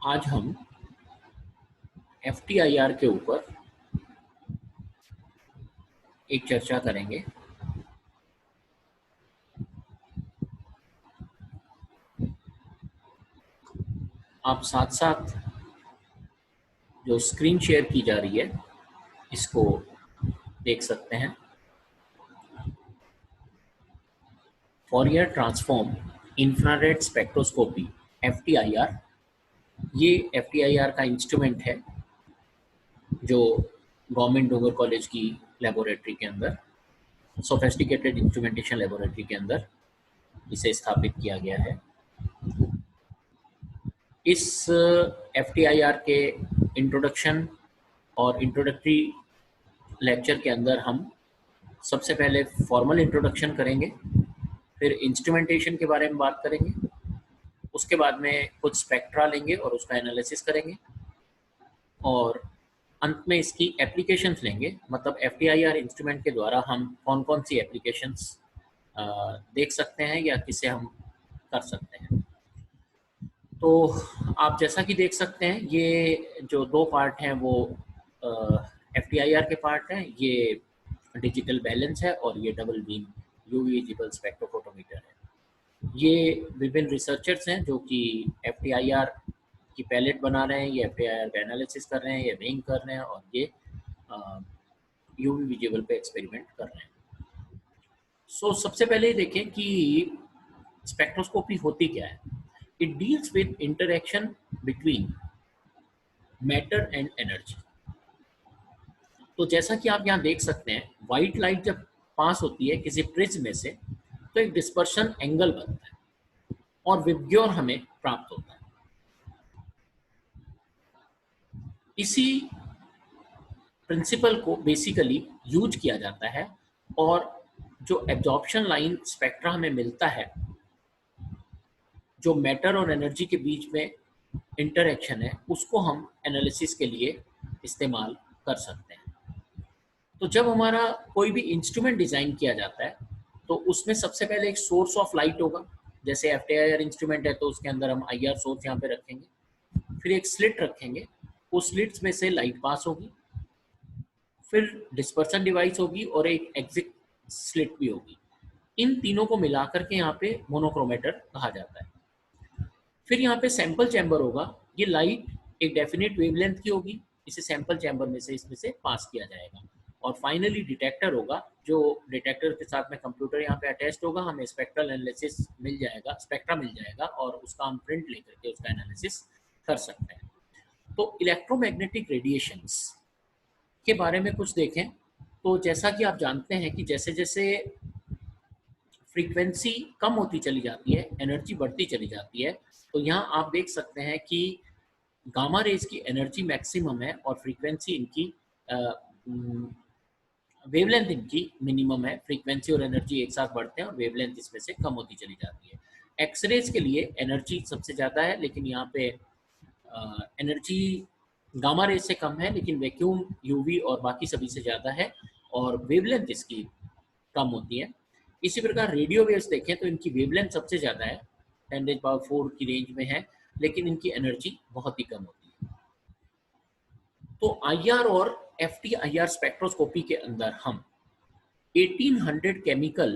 आज हम FTIR के ऊपर एक चर्चा करेंगे। आप साथ साथ जो स्क्रीन शेयर की जा रही है इसको देख सकते हैं। फॉरियर ट्रांसफॉर्म इंफ्रारेड स्पेक्ट्रोस्कोपी FTIR, ये FTIR का इंस्ट्रूमेंट है जो गवर्नमेंट डूंगर कॉलेज की लेबोरेटरी के अंदर, सोफिस्टिकेटेड इंस्ट्रूमेंटेशन लेबोरेटरी के अंदर इसे स्थापित किया गया है। इस FTIR के इंट्रोडक्शन और इंट्रोडक्टरी लेक्चर के अंदर हम सबसे पहले फॉर्मल इंट्रोडक्शन करेंगे, फिर इंस्ट्रूमेंटेशन के बारे में बात करेंगे, उसके बाद में कुछ स्पेक्ट्रा लेंगे और उसका एनालिसिस करेंगे, और अंत में इसकी एप्लीकेशंस लेंगे। मतलब FTIR इंस्ट्रूमेंट के द्वारा हम कौन कौन सी एप्लीकेशंस देख सकते हैं या किसे हम कर सकते हैं। तो आप जैसा कि देख सकते हैं, ये जो दो पार्ट हैं वो FTIR के पार्ट हैं। ये डिजिटल बैलेंस है और ये double beam UV visible spectrophotometer है। ये विभिन्न रिसर्चर्स हैं जो कि FTIR की पैलेट बना रहे हैं, ये FTIR का एनालिसिस कर रहे हैं, ये वेइंग कर रहे हैं और ये UV विजिबल पे एक्सपेरिमेंट कर रहे हैं। सो सबसे पहले देखें कि स्पेक्ट्रोस्कोपी होती क्या है। It deals with interaction between matter and energy. तो जैसा कि आप यहाँ देख सकते हैं, व्हाइट लाइट जब पास होती है किसी प्रिज्म में से तो एक डिस्पर्शन एंगल बनता है और विबग्योर हमें प्राप्त होता है। इसी प्रिंसिपल को बेसिकली यूज किया जाता है और जो एब्जॉर्प्शन लाइन स्पेक्ट्रा हमें मिलता है, जो मैटर और एनर्जी के बीच में इंटरेक्शन है, उसको हम एनालिसिस के लिए इस्तेमाल कर सकते हैं। तो जब हमारा कोई भी इंस्ट्रूमेंट डिज़ाइन किया जाता है तो उसमें सबसे पहले एक सोर्स ऑफ लाइट होगा। जैसे FTIR इंस्ट्रूमेंट है तो उसके अंदर हम IR सोर्स यहाँ पे रखेंगे, फिर एक स्लिट रखेंगे, उस स्लिट्स में से लाइट पास होगी, फिर डिस्पर्सन डिवाइस होगी और एक एग्जिट स्लिट भी होगी। इन तीनों को मिलाकर के यहाँ पे मोनोक्रोमेटर कहा जाता है। फिर यहाँ पे सैंपल चैम्बर होगा। ये लाइट एक डेफिनेट वेवलेंथ की होगी, इसे सैंपल चैम्बर में से इसमें से पास किया जाएगा। और फाइनली डिटेक्टर होगा, जो डिटेक्टर के साथ में कंप्यूटर यहाँ पे अटैच्ड होगा। हमें स्पेक्ट्रल एनालिसिस मिल जाएगा, स्पेक्ट्रा मिल जाएगा और उसका हम प्रिंट लेकर के उसका एनालिसिस कर सकते हैं। तो इलेक्ट्रोमैग्नेटिक रेडिएशंस के बारे में कुछ देखें तो जैसा कि आप जानते हैं कि जैसे जैसे फ्रीक्वेंसी कम होती चली जाती है, एनर्जी बढ़ती चली जाती है। तो यहाँ आप देख सकते हैं कि गामा रेज की एनर्जी मैक्सिमम है और फ्रीक्वेंसी इनकी वेवलेंथ इनकी मिनिमम है। फ्रीक्वेंसी और एनर्जी एक साथ बढ़ते हैं और वेवलेंथ इसमें से कम होती चली जाती है। एक्सरेज के लिए एनर्जी सबसे ज़्यादा है, लेकिन यहाँ पे एनर्जी गामा रेज से कम है, लेकिन वैक्यूम UV और बाकी सभी से ज़्यादा है और वेवलेंथ इसकी कम होती है। इसी प्रकार रेडियो वेव्स देखें तो इनकी वेवलेंथ सबसे ज़्यादा है, 10⁻⁴ की रेंज में है, लेकिन इनकी एनर्जी बहुत ही कम होती है। तो IR और FTIR स्पेक्ट्रोस्कोपी के अंदर हम 1800 केमिकल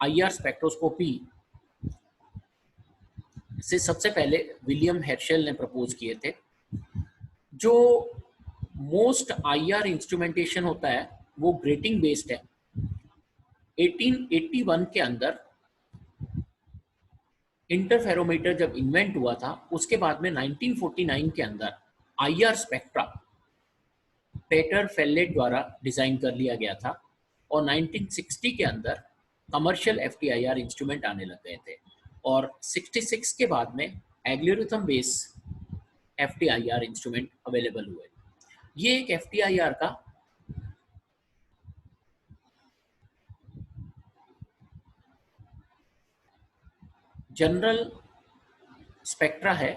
IR स्पेक्ट्रोस्कोपी से सबसे पहले विलियम हेर्शेल ने प्रपोज किए थे। जो मोस्ट IR इंस्ट्रूमेंटेशन होता है वो ग्रेटिंग बेस्ड है। 1881 के अंदर इंटरफेरोमीटर जब इन्वेंट हुआ था, उसके बाद में 1949 के अंदर IR स्पेक्ट्रा पेटर फेल्लेट द्वारा डिजाइन कर लिया गया था और 1960 के अंदर कमर्शियल FTIR इंस्ट्रूमेंट आने लग गए थे और 66 के बाद में algorithm base FTIR instrument available हुए। ये एक FTIR का जनरल स्पेक्ट्रा है।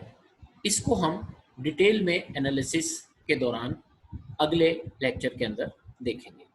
इसको हम डिटेल में एनालिसिस के दौरान अगले लेक्चर के अंदर देखेंगे।